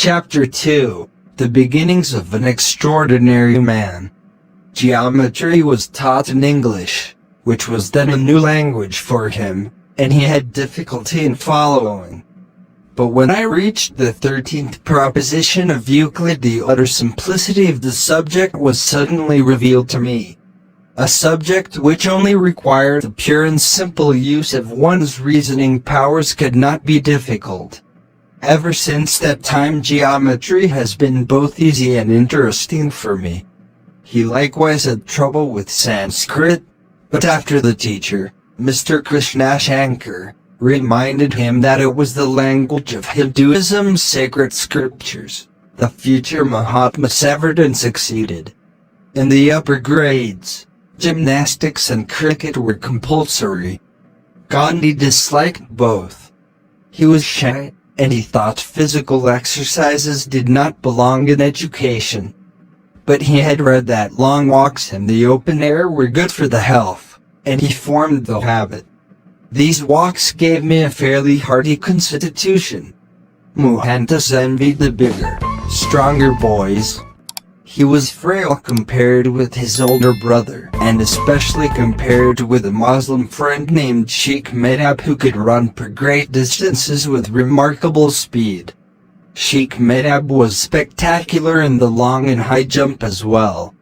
Chapter 2. The Beginnings of an Extraordinary Man. Geometry was taught in English, which was then a new language for him, and he had difficulty in following. But when I reached the 13th proposition of Euclid, the utter simplicity of the subject was suddenly revealed to me. A subject which only required the pure and simple use of one's reasoning powers could not be difficult. Ever since that time, geometry has been both easy and interesting for me. He likewise had trouble with Sanskrit, but after the teacher, Mr. Krishnashanker, reminded him that it was the language of Hinduism's sacred scriptures, the future Mahatma severed and succeeded. In the upper grades, gymnastics and cricket were compulsory. Gandhi disliked both. He was shy, and he thought physical exercises did not belong in education. But he had read that long walks in the open air were good for the health, and he formed the habit. These walks gave me a fairly hearty constitution. Mohandas envied the bigger, stronger boys. He was frail compared with his older brother, and especially compared with a Moslem friend named Sheik Mehtab, who could run for great distances with remarkable speed. Sheik Mehtab was spectacular in the long and high jump as well.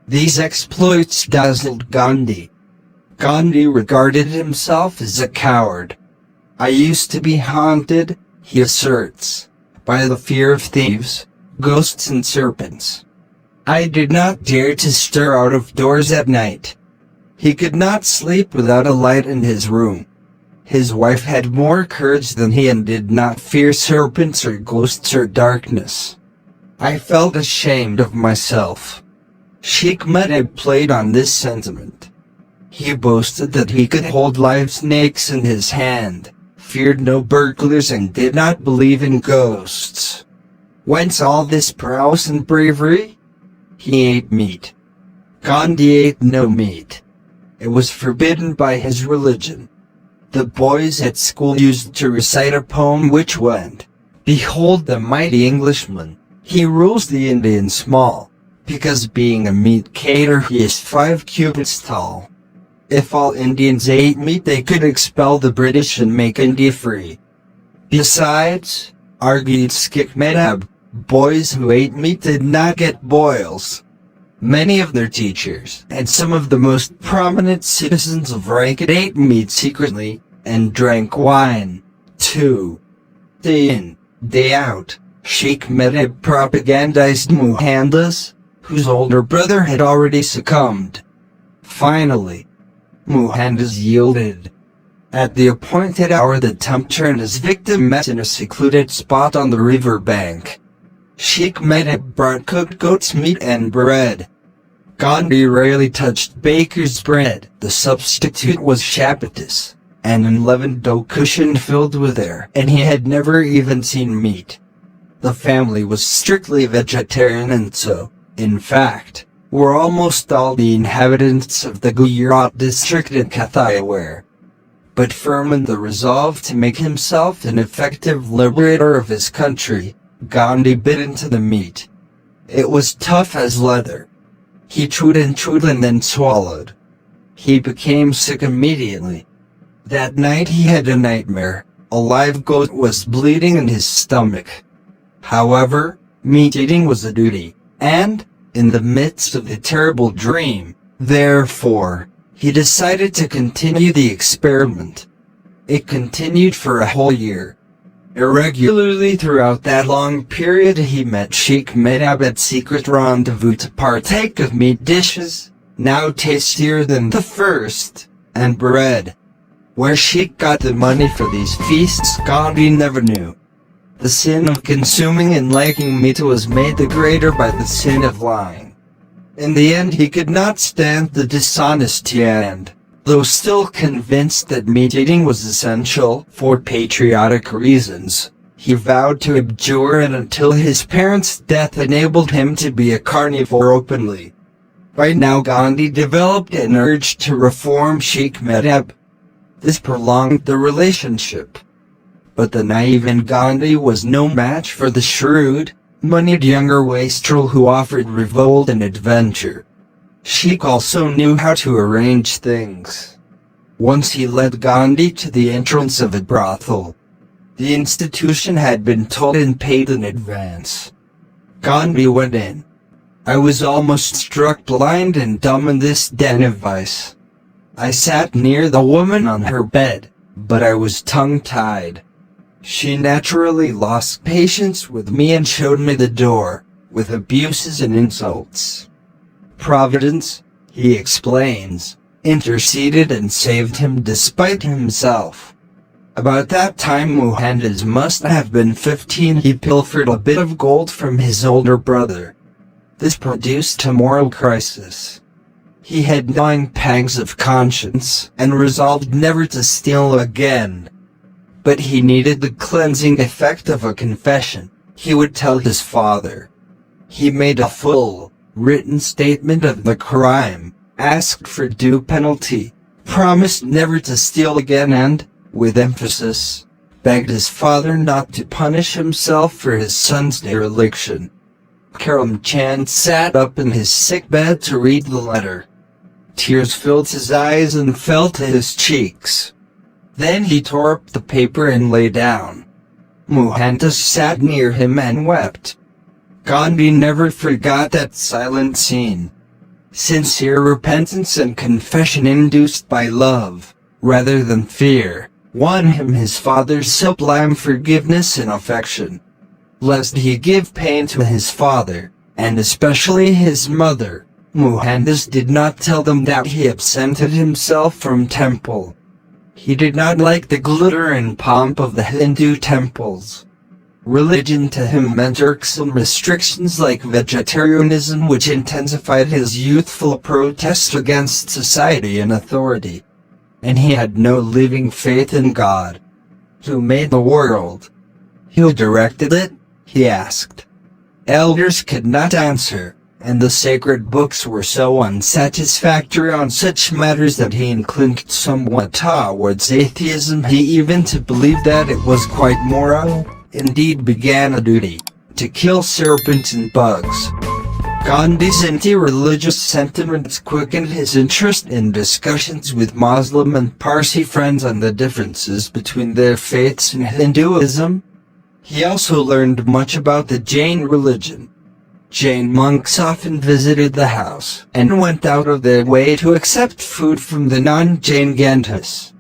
These exploits dazzled Gandhi. Gandhi regarded himself as a coward. I used to be haunted, he asserts, by the fear of thieves, ghosts and serpents. I did not dare to stir out of doors at night. He could not sleep without a light in his room. His wife had more courage than he and did not fear serpents or ghosts or darkness. I felt ashamed of myself. Sheik Mehtab played on this sentiment. He boasted that he could hold live snakes in his hand, feared no burglars, and did not believe in ghosts. Whence all this prowess and bravery? He ate meat. Gandhi ate no meat. It was forbidden by his religion. The boys at school used to recite a poem which went, "Behold the mighty Englishman, he rules the Indian small, because being a meat cater he is 5 cubits tall. If all Indians ate meat they could expel the British and make India free." Besides, argued Skeik Mehtab, boys who ate meat did not get boils. Many of their teachers, and some of the most prominent citizens of Rajkot, ate meat secretly, and drank wine, too. Day in, day out, Sheik Mehtab propagandized Mohandas, whose older brother had already succumbed. Finally, Mohandas yielded. At the appointed hour the tempter and his victim met in a secluded spot on the river bank. Sheik Mehtab brought cooked goat's meat and bread. Gandhi rarely touched baker's bread. The substitute was chapatis, an unleavened dough cushion filled with air, and he had never even seen meat. The family was strictly vegetarian, and so, in fact, were almost all the inhabitants of the Gujarat district in Kathiawar. But firm in the resolve to make himself an effective liberator of his country, Gandhi bit into the meat. It was tough as leather. He chewed and then swallowed. He became sick immediately. That night he had a nightmare. A live goat was bleeding in his stomach. However, meat eating was a duty, and, in the midst of the terrible dream, therefore, he decided to continue the experiment. It continued for a whole year. Irregularly throughout that long period he met Sheik Mehtab at secret rendezvous to partake of meat dishes, now tastier than the first, and bread. Where Sheik got the money for these feasts Gandhi never knew. The sin of consuming and liking meat was made the greater by the sin of lying. In the end he could not stand the dishonesty and, though still convinced that meat-eating was essential for patriotic reasons, he vowed to abjure it until his parents' death enabled him to be a carnivore openly. By now Gandhi developed an urge to reform Sheik Mehtab. This prolonged the relationship. But the naive Gandhi was no match for the shrewd, moneyed younger wastrel who offered revolt and adventure. Sheik also knew how to arrange things. Once he led Gandhi to the entrance of a brothel. The institution had been told and paid in advance. Gandhi went in. I was almost struck blind and dumb in this den of vice. I sat near the woman on her bed, but I was tongue-tied. She naturally lost patience with me and showed me the door, with abuses and insults. Providence, he explains, interceded and saved him despite himself. About that time Mohandas must have been 15. He pilfered a bit of gold from his older brother. This produced a moral crisis. He had gnawing pangs of conscience and resolved never to steal again. But he needed the cleansing effect of a confession. He would tell his father. He made a full, written statement of the crime, asked for due penalty, promised never to steal again and, with emphasis, begged his father not to punish himself for his son's dereliction. Karam Chand sat up in his sickbed to read the letter. Tears filled his eyes and fell to his cheeks. Then he tore up the paper and lay down. Mohandas sat near him and wept. Gandhi never forgot that silent scene. Sincere repentance and confession induced by love, rather than fear, won him his father's sublime forgiveness and affection. Lest he give pain to his father, and especially his mother, Mohandas did not tell them that he absented himself from temple. He did not like the glitter and pomp of the Hindu temples. Religion to him meant irksome restrictions like vegetarianism, which intensified his youthful protest against society and authority. And he had no living faith in God. Who made the world? Who directed it? He asked. Elders could not answer, and the sacred books were so unsatisfactory on such matters that he inclined somewhat towards atheism. He even to believe that it was quite moral, indeed began a duty, to kill serpents and bugs. Gandhi's anti-religious sentiments quickened his interest in discussions with Moslem and Parsi friends on the differences between their faiths and Hinduism. He also learned much about the Jain religion. Jain monks often visited the house and went out of their way to accept food from the non-Jain Gandhis.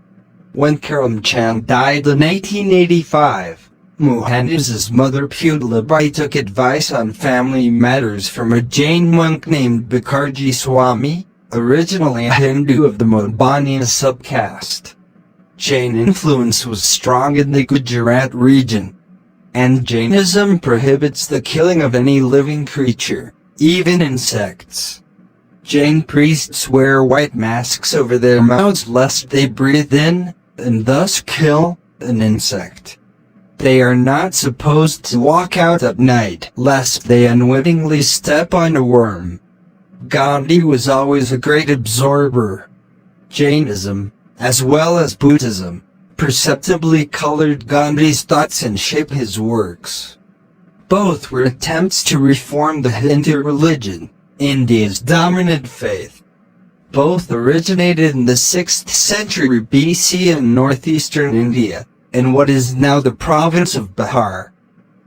When Karam Chand died in 1885, Mohandas's mother Putalabai took advice on family matters from a Jain monk named Bikharji Swami, originally a Hindu of the Modbaniya subcaste. Jain influence was strong in the Gujarat region, and Jainism prohibits the killing of any living creature, even insects. Jain priests wear white masks over their mouths lest they breathe in, and thus kill, an insect. They are not supposed to walk out at night lest they unwittingly step on a worm. Gandhi was always a great absorber. Jainism, as well as Buddhism, perceptibly colored Gandhi's thoughts and shaped his works. Both were attempts to reform the Hindu religion, India's dominant faith. Both originated in the 6th century BC in northeastern India, in what is now the province of Bihar.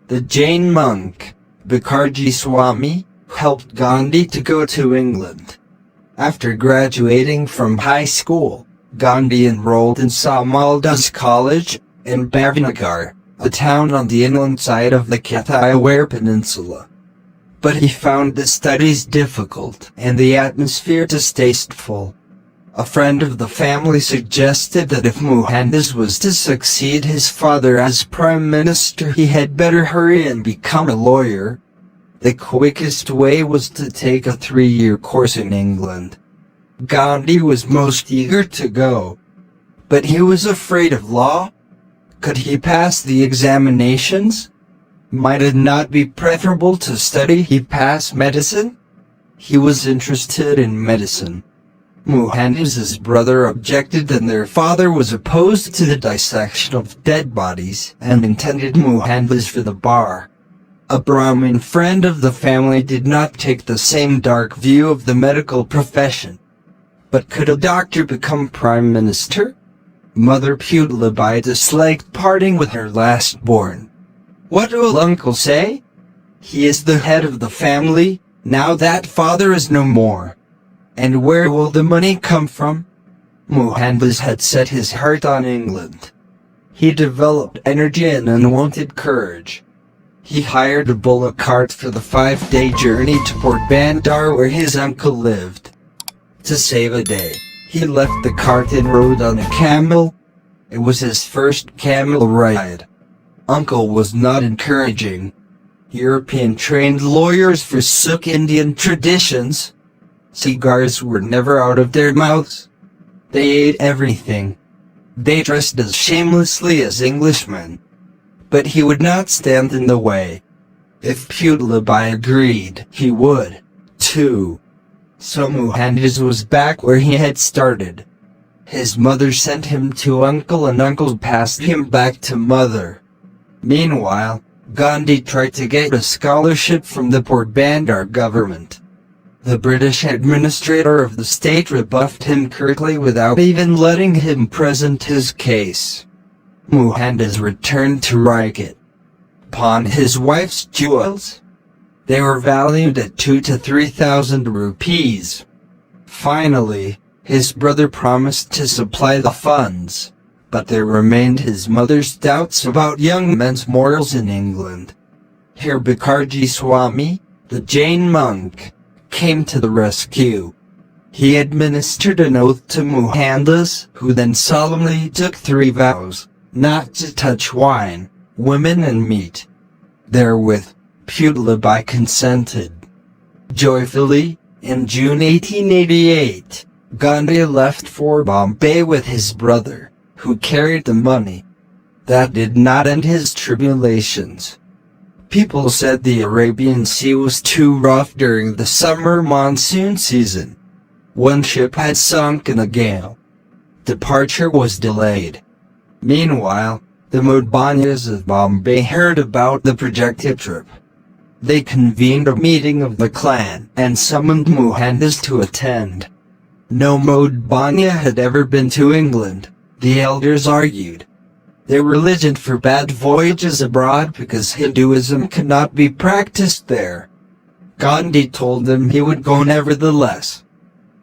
The Jain monk, Bikharji Swami, helped Gandhi to go to England. After graduating from high school, Gandhi enrolled in Samaldas College, in Bhavnagar, a town on the inland side of the Kathiawar Peninsula. But he found the studies difficult and the atmosphere distasteful. A friend of the family suggested that if Mohandas was to succeed his father as prime minister, he had better hurry and become a lawyer. The quickest way was to take a 3-year course in England. Gandhi was most eager to go. But he was afraid of law. Could he pass the examinations? Might it not be preferable to study he pass medicine? He was interested in medicine. Mohandas's brother objected and their father was opposed to the dissection of dead bodies and intended Mohandas for the bar. A Brahmin friend of the family did not take the same dark view of the medical profession. But could a doctor become prime minister? Mother Putalabai disliked parting with her last-born. What will uncle say? He is the head of the family, now that father is no more. And where will the money come from? Mohandas had set his heart on England. He developed energy and unwonted courage. He hired a bullock cart for the 5-day journey to Porbandar where his uncle lived. To save a day, he left the cart and rode on a camel. It was his first camel ride. Uncle was not encouraging. European-trained lawyers forsook Indian traditions. Cigars were never out of their mouths. They ate everything. They dressed as shamelessly as Englishmen. But he would not stand in the way. If Putalabai agreed, he would, too. So Mohandas was back where he had started. His mother sent him to uncle and uncle passed him back to mother. Meanwhile, Gandhi tried to get a scholarship from the Porbandar government. The British administrator of the state rebuffed him curtly without even letting him present his case. Mohandas returned to Rajkot. Pawned his wife's jewels. They were valued at 2,000 to 3,000 rupees. Finally, his brother promised to supply the funds, but there remained his mother's doubts about young men's morals in England. Here Bhikarji Swami, the Jain monk, came to the rescue. He administered an oath to Mohandas, who then solemnly took 3 vows, not to touch wine, women and meat. Therewith, Putalabai consented. Joyfully, in June 1888, Gandhi left for Bombay with his brother, who carried the money. That did not end his tribulations. People said the Arabian Sea was too rough during the summer monsoon season. One ship had sunk in a gale. Departure was delayed. Meanwhile, the Modbanyas of Bombay heard about the projected trip. They convened a meeting of the clan and summoned Mohandas to attend. No Modbanya had ever been to England, the elders argued. Their religion forbade voyages abroad because Hinduism could not be practiced there. Gandhi told them he would go nevertheless.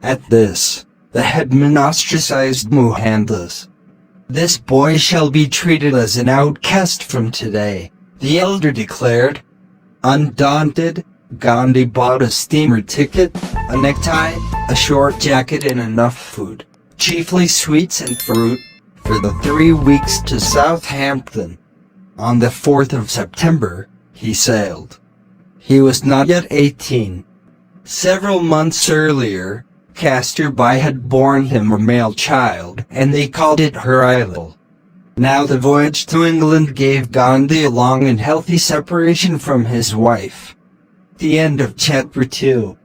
At this, the headman ostracized Mohandas. This boy shall be treated as an outcast from today, the elder declared. Undaunted, Gandhi bought a steamer ticket, a necktie, a short jacket and enough food, chiefly sweets and fruit, for the 3 weeks to Southampton. On the 4th of September, he sailed. He was not yet 18. Several months earlier, Kasturbai had borne him a male child, and they called it Huril. Now the voyage to England gave Gandhi a long and healthy separation from his wife. The end of Chapter 2.